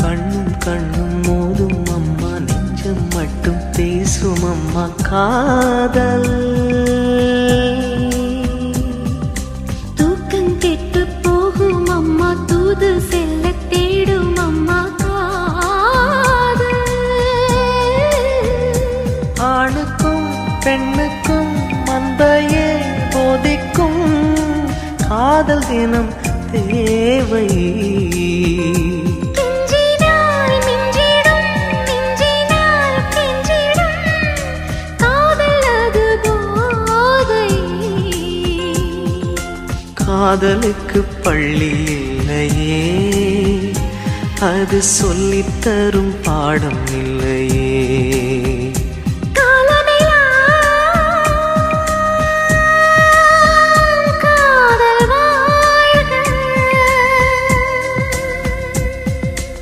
கண்ணும் கண்ணும் மோதும் அம்மா, நெஞ்சம் மட்டும் பேசும் அம்மா காதல். தூக்கம் கெட்டு போகும் அம்மா, தூது செல்ல தேடும் அம்மா காதல். ஆணுக்கும் பெண்ணுக்கும் மந்தையே போதிக்கும் காதல் தினம் தேவை. காதலுக்கு பள்ளி இல்லையே, அது சொல்லித்தரும் பாடம் இல்லையே.